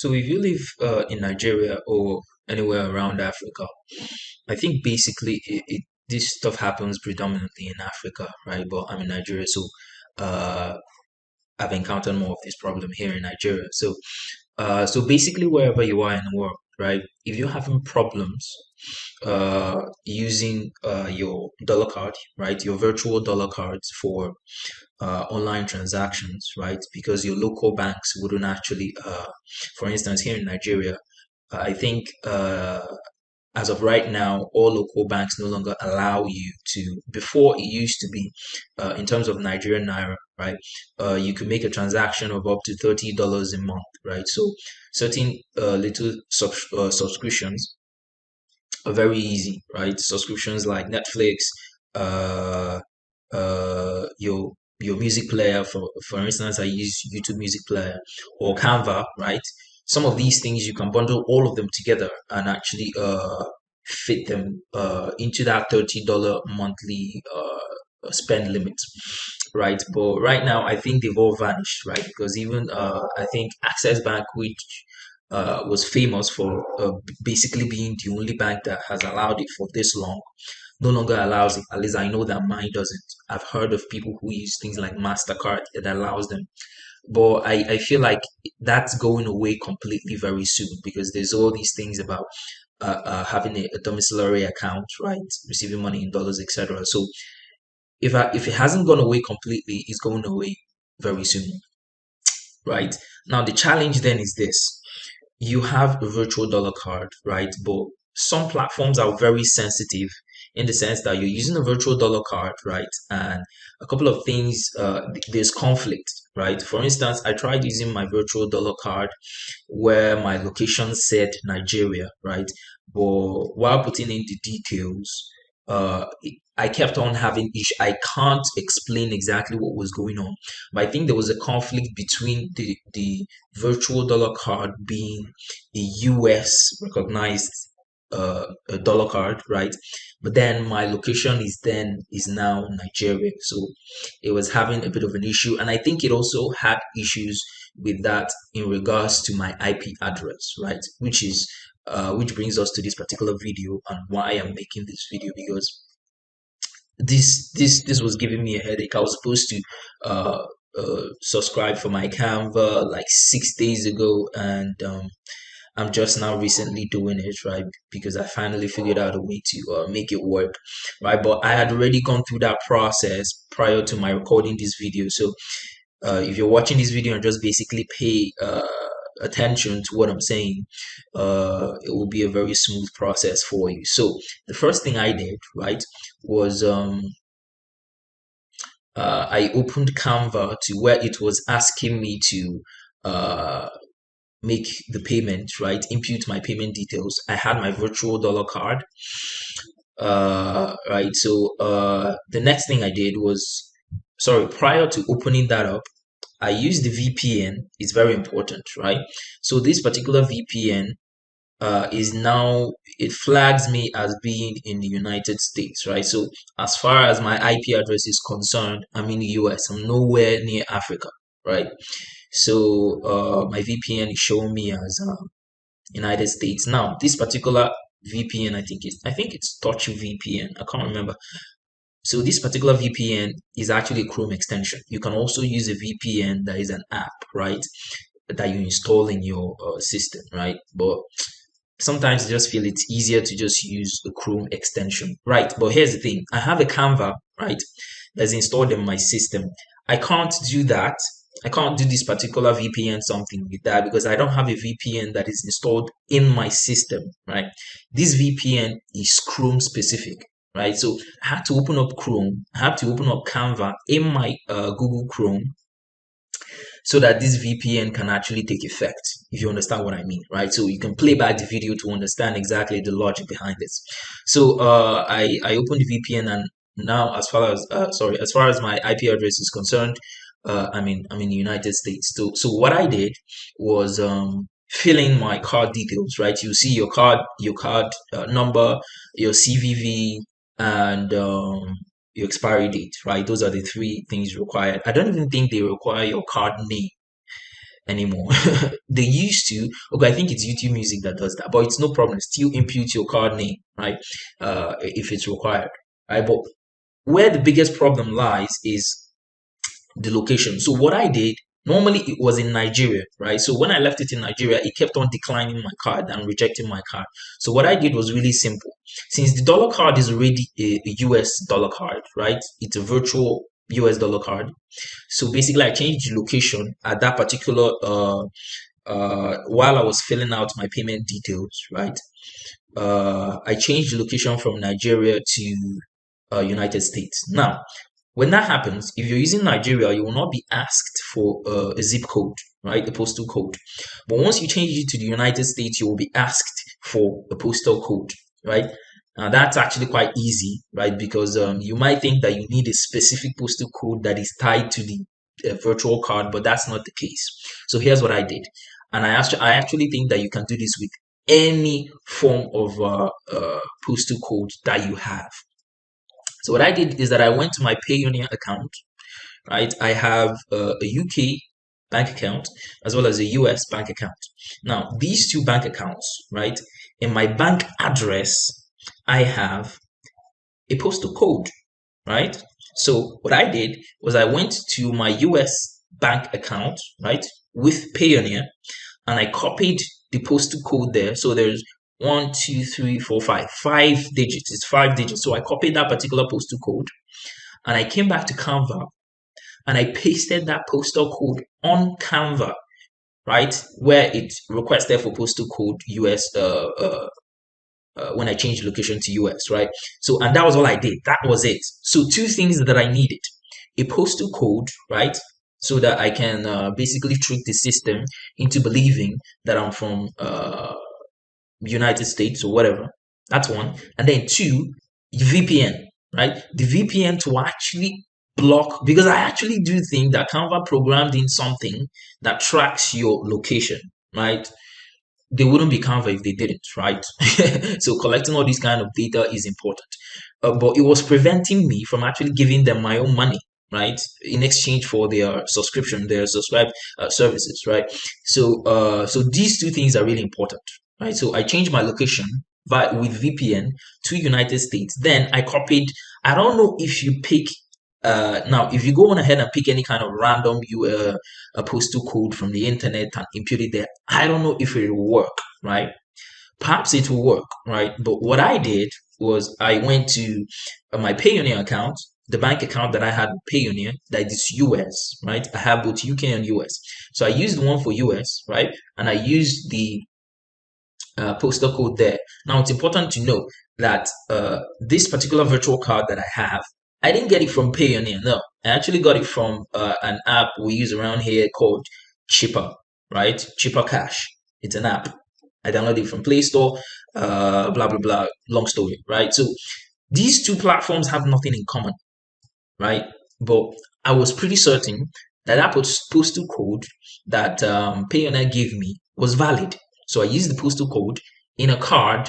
So if you live in Nigeria or anywhere around Africa, I think basically this stuff happens predominantly in Africa, right? But I'm in Nigeria, so uh, I've encountered more of this problem here in Nigeria. So basically, wherever you are in the world, right? If you're having problems using your dollar card, right? Your virtual dollar cards for online transactions, right? Because your local banks wouldn't actually, for instance, here in Nigeria, I think as of right now, all local banks no longer allow you to. Before it used to be, in terms of Nigerian naira, right? You could make a transaction of up to $30 a month, right? So certain little subscriptions are very easy, right? Subscriptions like Netflix, uh, your music player. For instance, I use YouTube Music Player or Canva, right? Some of these things you can bundle all of them together and actually fit them into that $30 monthly spend limit, right? But right now, I think they've all vanished, right? Because even I think Access Bank, which was famous for basically being the only bank that has allowed it for this long, no longer allows it. At least I know that mine doesn't. I've heard of people who use things like MasterCard that allows them. But I feel like that's going away completely very soon because there's all these things about having a domiciliary account, right? Receiving money in dollars, etc. So if it hasn't gone away completely, it's going away very soon, right? Now the challenge then is this: you have a virtual dollar card, right? But some platforms are very sensitive in the sense that you're using a virtual dollar card, right? And a couple of things, there's conflict, right? For instance, I tried using my virtual dollar card where my location said Nigeria, right? But while putting in the details, I kept on having issue. I can't explain exactly what was going on, but I think there was a conflict between the virtual dollar card being a US recognized a dollar card, right? But then my location is now Nigeria, so it was having a bit of an issue, and I think it also had issues with that in regards to my IP address, right? Which brings us to this particular video and why I'm making this video because this was giving me a headache. I was supposed to subscribe for my Canva like 6 days ago, and I'm just now recently doing it, right? Because I finally figured out a way to make it work, right? But I had already gone through that process prior to my recording this video. So if you're watching this video and just basically pay attention to what I'm saying, it will be a very smooth process for you. So the first thing I did, right, was I opened Canva to where it was asking me to uh, make the payment, right? Input my payment details. I had my virtual dollar card, right? So the next thing I did was, sorry, prior to opening that up, I used the VPN. It's very important, right? So this particular VPN is now, it flags me as being in the United States, right? So as far as my IP address is concerned, I'm in the US. I'm nowhere near Africa, right? So my VPN is showing me as United States. Now this particular VPN, I think it's Touch VPN. I can't remember. So this particular VPN is actually a Chrome extension. You can also use a VPN that is an app, right? That you install in your system, right? But sometimes I just feel it's easier to just use a Chrome extension, right? But here's the thing: I have a Canva, right, that's installed in my system. I can't do that. I can't do this particular VPN something with that because I don't have a VPN that is installed in my system, right? This VPN is Chrome specific, right? So I had to open up Chrome. I have to open up Canva in my Google Chrome so that this VPN can actually take effect, if you understand what I mean, right? So you can play back the video to understand exactly the logic behind this. So I opened the VPN, and now as far as my IP address is concerned, I'm in the United States. So what I did was fill in my card details, right? You see your card number, your CVV, and your expiry date, right? Those are the three things required. I don't even think they require your card name. anymore. They used to, okay, I think it's YouTube Music that does that, but it's no problem. Still impute your card name, right? If it's required, right? But where the biggest problem lies is the location. So what I did, normally it was in Nigeria, right? So when I left it in Nigeria, it kept on declining my card and rejecting my card. So what I did was really simple. Since the dollar card is already a US dollar card, right? It's a virtual US dollar card. So basically I changed the location at that particular while I was filling out my payment details, right? I changed the location from Nigeria to United States. Now, when that happens, if you're using Nigeria, you will not be asked for a zip code, right? A postal code. But once you change it to the United States, you will be asked for a postal code, right? That's actually quite easy, right? Because you might think that you need a specific postal code that is tied to the virtual card, but that's not the case. So here's what I did, and I actually think that you can do this with any form of postal code that you have. So what I did is that I went to my Payoneer account, right? I have a UK bank account as well as a US bank account. Now, these two bank accounts, right? In my bank address, I have a postal code, right? So what I did was I went to my US bank account, right, with Payoneer, and I copied the postal code there. So there's 5 digits. It's 5 digits. So I copied that particular postal code, and I came back to Canva and I pasted that postal code on Canva, right, where it requested for postal code US when I changed location to US, right? So, and that was all I did. That was it. So, two things that I needed: a postal code, right? So that I can basically trick the system into believing that I'm from United States or whatever. That's one. And then two, VPN, right? The VPN to actually block, because I actually do think that Canva programmed in something that tracks your location, right? They wouldn't be Canva if they didn't, right? So collecting all this kind of data is important. But it was preventing me from actually giving them my own money, right? In exchange for their subscription, their subscribed services, right? So these two things are really important, right? So I changed my location with VPN to United States. Then I copied. I don't know if you pick now, if you go on ahead and pick any kind of random a postal code from the internet and impute it there, I don't know if it will work, right? Perhaps it will work, right? But what I did was I went to my Payoneer account, the bank account that I had with Payoneer, that is US, right? I have both UK and US. So I used one for US, right? And I used the postal code there. Now, it's important to know that this particular virtual card that I have, I didn't get it from Payoneer. No, I actually got it from an app we use around here called Chipper, right? Chipper Cash. It's an app. I downloaded it from Play Store, blah, blah, blah. Long story, right? So these two platforms have nothing in common, right? But I was pretty certain that that postal code that Payoneer gave me was valid. So I used the postal code in a card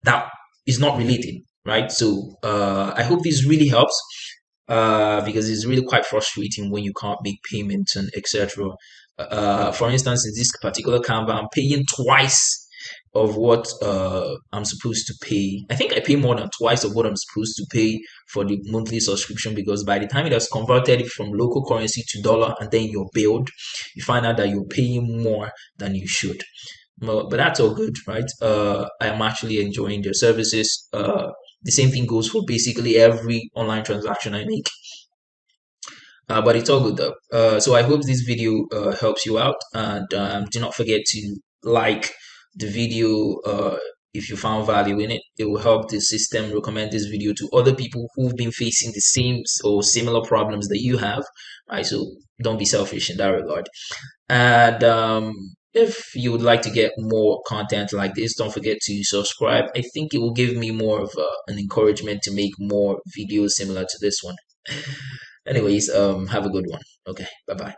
that is not related, right? So I hope this really helps because it's really quite frustrating when you can't make payments and etc. For instance, in this particular Canva, I'm paying twice of what I'm supposed to pay. I think I pay more than twice of what I'm supposed to pay for the monthly subscription, because by the time it has converted it from local currency to dollar and then you're billed, you find out that you're paying more than you should. But that's all good, right? I am actually enjoying their services. The same thing goes for basically every online transaction I make. But it's all good though. So I hope this video helps you out, and do not forget to like the video if you found value in it. It will help the system recommend this video to other people who've been facing the same or similar problems that you have, right? So don't be selfish in that regard. And if you would like to get more content like this, don't forget to subscribe. I think it will give me more of an encouragement to make more videos similar to this one. Anyways, have a good one. Okay, bye bye.